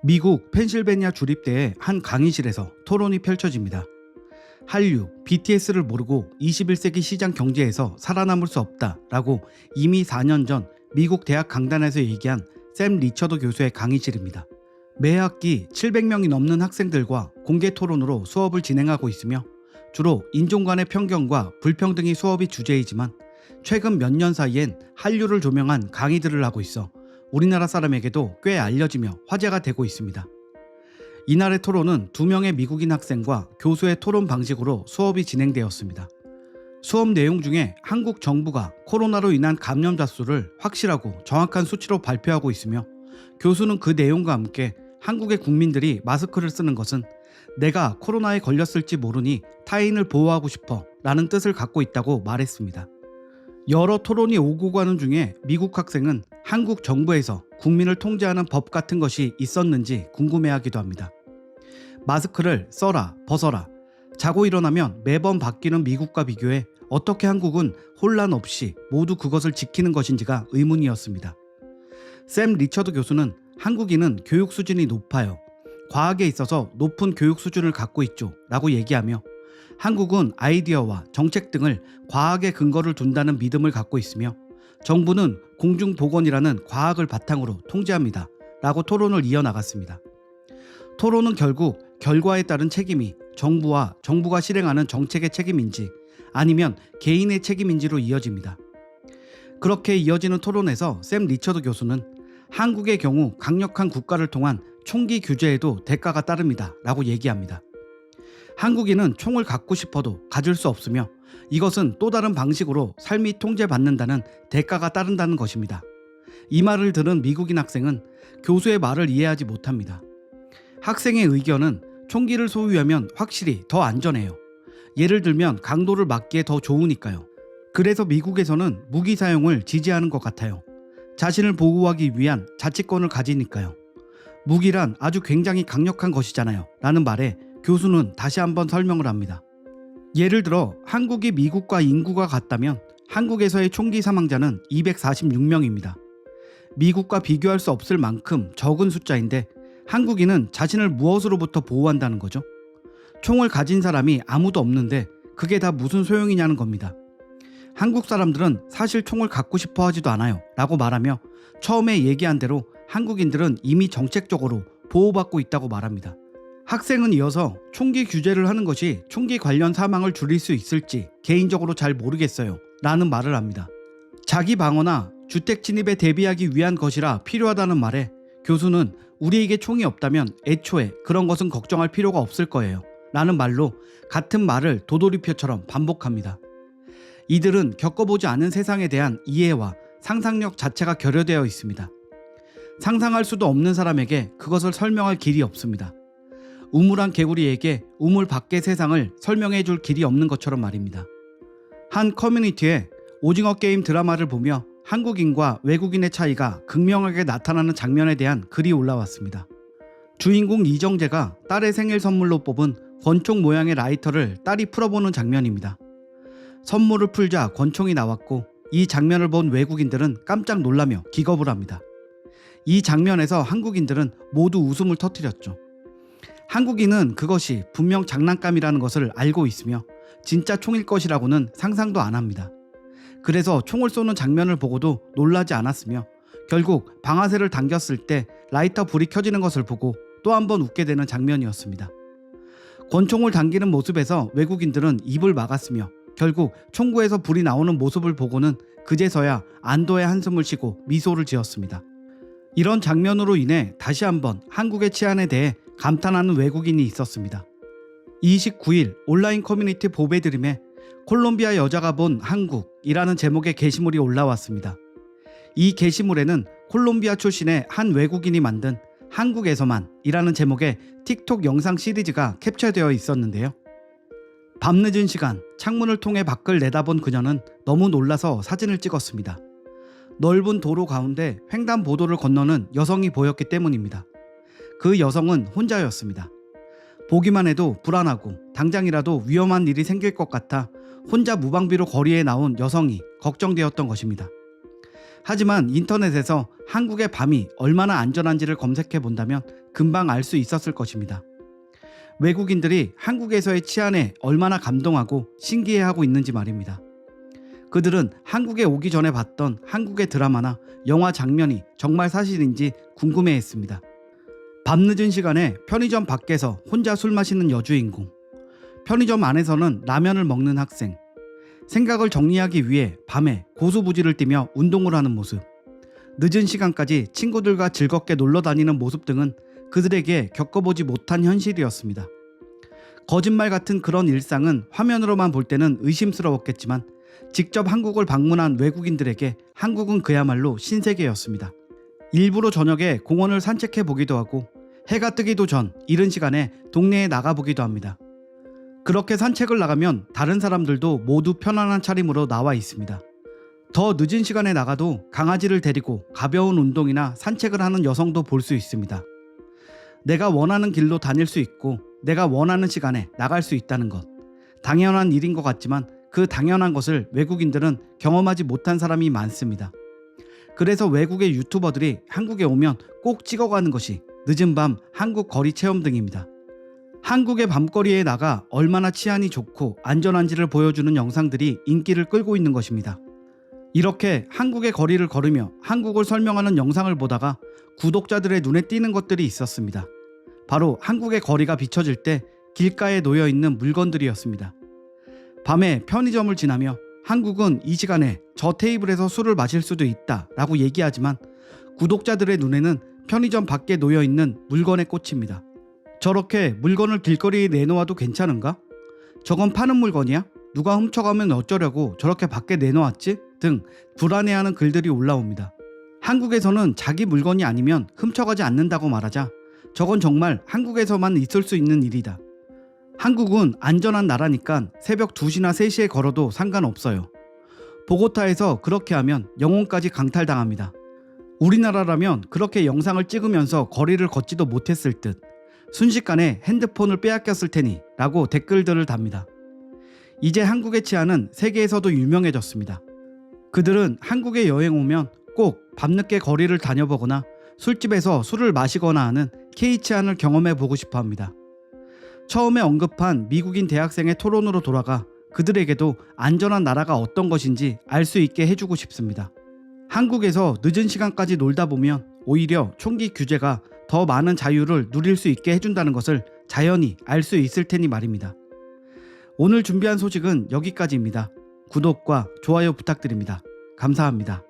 미국 펜실베니아 주립대의 한 강의실에서 토론이 펼쳐집니다. 한류, BTS를 모르고 21세기 시장 경제에서 살아남을 수 없다라고 이미 4년 전 미국 대학 강단에서 얘기한 샘 리처드 교수의 강의실입니다. 매 학기 700명이 넘는 학생들과 공개 토론으로 수업을 진행하고 있으며 주로 인종 간의 편견과 불평등이 수업이 주제이지만 최근 몇 년 사이엔 한류를 조명한 강의들을 하고 있어 우리나라 사람에게도 꽤 알려지며 화제가 되고 있습니다. 이날의 토론은 2명의 미국인 학생과 교수의 토론 방식으로 수업이 진행되었습니다. 수업 내용 중에 한국 정부가 코로나로 인한 감염자 수를 확실하고 정확한 수치로 발표하고 있으며 교수는 그 내용과 함께 한국의 국민들이 마스크를 쓰는 것은 내가 코로나에 걸렸을지 모르니 타인을 보호하고 싶어 라는 뜻을 갖고 있다고 말했습니다. 여러 토론이 오고 가는 중에 미국 학생은 한국 정부에서 국민을 통제하는 법 같은 것이 있었는지 궁금해하기도 합니다. 마스크를 써라, 벗어라, 자고 일어나면 매번 바뀌는 미국과 비교해 어떻게 한국은 혼란 없이 모두 그것을 지키는 것인지가 의문이었습니다. 샘 리처드 교수는 한국인은 교육 수준이 높아요. 과학에 있어서 높은 교육 수준을 갖고 있죠 라고 얘기하며 한국은 아이디어와 정책 등을 과학에 근거를 둔다는 믿음을 갖고 있으며 정부는 공중보건이라는 과학을 바탕으로 통제합니다 라고 토론을 이어나갔습니다. 토론은 결국 결과에 따른 책임이 정부와 정부가 실행하는 정책의 책임인지 아니면 개인의 책임인지로 이어집니다. 그렇게 이어지는 토론에서 샘 리처드 교수는 한국의 경우 강력한 국가를 통한 총기 규제에도 대가가 따릅니다 라고 얘기합니다. 한국인은 총을 갖고 싶어도 가질 수 없으며 이것은 또 다른 방식으로 삶이 통제받는다는 대가가 따른다는 것입니다. 이 말을 들은 미국인 학생은 교수의 말을 이해하지 못합니다. 학생의 의견은 총기를 소유하면 확실히 더 안전해요. 예를 들면 강도를 막기에 더 좋으니까요. 그래서 미국에서는 무기 사용을 지지하는 것 같아요. 자신을 보호하기 위한 자치권을 가지니까요. 무기란 아주 굉장히 강력한 것이잖아요 라는 말에 교수는 다시 한번 설명을 합니다. 예를 들어 한국이 미국과 인구가 같다면 한국에서의 총기 사망자는 246명입니다. 미국과 비교할 수 없을 만큼 적은 숫자인데 한국인은 자신을 무엇으로부터 보호한다는 거죠? 총을 가진 사람이 아무도 없는데 그게 다 무슨 소용이냐는 겁니다. 한국 사람들은 사실 총을 갖고 싶어 하지도 않아요 라고 말하며 처음에 얘기한 대로 한국인들은 이미 정책적으로 보호받고 있다고 말합니다. 학생은 이어서 총기 규제를 하는 것이 총기 관련 사망을 줄일 수 있을지 개인적으로 잘 모르겠어요 라는 말을 합니다. 자기 방어나 주택 침입에 대비하기 위한 것이라 필요하다는 말에 교수는 우리에게 총이 없다면 애초에 그런 것은 걱정할 필요가 없을 거예요 라는 말로 같은 말을 도돌이표처럼 반복합니다. 이들은 겪어보지 않은 세상에 대한 이해와 상상력 자체가 결여되어 있습니다. 상상할 수도 없는 사람에게 그것을 설명할 길이 없습니다. 우물한 개구리에게 우물 밖의 세상을 설명해 줄 길이 없는 것처럼 말입니다. 한 커뮤니티에 오징어 게임 드라마를 보며 한국인과 외국인의 차이가 극명하게 나타나는 장면에 대한 글이 올라왔습니다. 주인공 이정재가 딸의 생일 선물로 뽑은 권총 모양의 라이터를 딸이 풀어보는 장면입니다. 선물을 풀자 권총이 나왔고 이 장면을 본 외국인들은 깜짝 놀라며 기겁을 합니다. 이 장면에서 한국인들은 모두 웃음을 터뜨렸죠. 한국인은 그것이 분명 장난감이라는 것을 알고 있으며 진짜 총일 것이라고는 상상도 안 합니다. 그래서 총을 쏘는 장면을 보고도 놀라지 않았으며 결국 방아쇠를 당겼을 때 라이터 불이 켜지는 것을 보고 또 한 번 웃게 되는 장면이었습니다. 권총을 당기는 모습에서 외국인들은 입을 막았으며 결국 총구에서 불이 나오는 모습을 보고는 그제서야 안도의 한숨을 쉬고 미소를 지었습니다. 이런 장면으로 인해 다시 한번 한국의 치안에 대해 감탄하는 외국인이 있었습니다. 29일 온라인 커뮤니티 보배드림에 콜롬비아 여자가 본 한국이라는 제목의 게시물이 올라왔습니다. 이 게시물에는 콜롬비아 출신의 한 외국인이 만든 한국에서만이라는 제목의 틱톡 영상 시리즈가 캡처되어 있었는데요. 밤늦은 시간 창문을 통해 밖을 내다본 그녀는 너무 놀라서 사진을 찍었습니다. 넓은 도로 가운데 횡단보도를 건너는 여성이 보였기 때문입니다. 그 여성은 혼자였습니다. 보기만 해도 불안하고 당장이라도 위험한 일이 생길 것 같아 혼자 무방비로 거리에 나온 여성이 걱정되었던 것입니다. 하지만 인터넷에서 한국의 밤이 얼마나 안전한지를 검색해 본다면 금방 알 수 있었을 것입니다. 외국인들이 한국에서의 치안에 얼마나 감동하고 신기해하고 있는지 말입니다. 그들은 한국에 오기 전에 봤던 한국의 드라마나 영화 장면이 정말 사실인지 궁금해했습니다. 밤늦은 시간에 편의점 밖에서 혼자 술 마시는 여주인공, 편의점 안에서는 라면을 먹는 학생, 생각을 정리하기 위해 밤에 고수부지를 뛰며 운동을 하는 모습, 늦은 시간까지 친구들과 즐겁게 놀러 다니는 모습 등은 그들에게 겪어보지 못한 현실이었습니다. 거짓말 같은 그런 일상은 화면으로만 볼 때는 의심스러웠겠지만 직접 한국을 방문한 외국인들에게 한국은 그야말로 신세계였습니다. 일부러 저녁에 공원을 산책해 보기도 하고 해가 뜨기도 전 이른 시간에 동네에 나가보기도 합니다. 그렇게 산책을 나가면 다른 사람들도 모두 편안한 차림으로 나와 있습니다. 더 늦은 시간에 나가도 강아지를 데리고 가벼운 운동이나 산책을 하는 여성도 볼 수 있습니다. 내가 원하는 길로 다닐 수 있고 내가 원하는 시간에 나갈 수 있다는 것, 당연한 일인 것 같지만 그 당연한 것을 외국인들은 경험하지 못한 사람이 많습니다. 그래서 외국의 유튜버들이 한국에 오면 꼭 찍어가는 것이 늦은 밤 한국 거리 체험 등입니다. 한국의 밤거리에 나가 얼마나 치안이 좋고 안전한지를 보여주는 영상들이 인기를 끌고 있는 것입니다. 이렇게 한국의 거리를 걸으며 한국을 설명하는 영상을 보다가 구독자들의 눈에 띄는 것들이 있었습니다. 바로 한국의 거리가 비춰질 때 길가에 놓여있는 물건들이었습니다. 밤에 편의점을 지나며 한국은 이 시간에 저 테이블에서 술을 마실 수도 있다 라고 얘기하지만 구독자들의 눈에는 편의점 밖에 놓여있는 물건에 꽂힙니다. 저렇게 물건을 길거리에 내놓아도 괜찮은가? 저건 파는 물건이야? 누가 훔쳐가면 어쩌려고 저렇게 밖에 내놓았지? 등 불안해하는 글들이 올라옵니다. 한국에서는 자기 물건이 아니면 훔쳐가지 않는다고 말하자 저건 정말 한국에서만 있을 수 있는 일이다. 한국은 안전한 나라니까 새벽 2시나 3시에 걸어도 상관없어요. 보고타에서 그렇게 하면 영혼까지 강탈당합니다. 우리나라라면 그렇게 영상을 찍으면서 거리를 걷지도 못했을 듯 순식간에 핸드폰을 빼앗겼을 테니 라고 댓글들을 답니다. 이제 한국의 치안은 세계에서도 유명해졌습니다. 그들은 한국에 여행 오면 꼭 밤늦게 거리를 다녀보거나 술집에서 술을 마시거나 하는 K치안을 경험해보고 싶어 합니다. 처음에 언급한 미국인 대학생의 토론으로 돌아가 그들에게도 안전한 나라가 어떤 것인지 알 수 있게 해주고 싶습니다. 한국에서 늦은 시간까지 놀다 보면 오히려 총기 규제가 더 많은 자유를 누릴 수 있게 해준다는 것을 자연히 알 수 있을 테니 말입니다. 오늘 준비한 소식은 여기까지입니다. 구독과 좋아요 부탁드립니다. 감사합니다.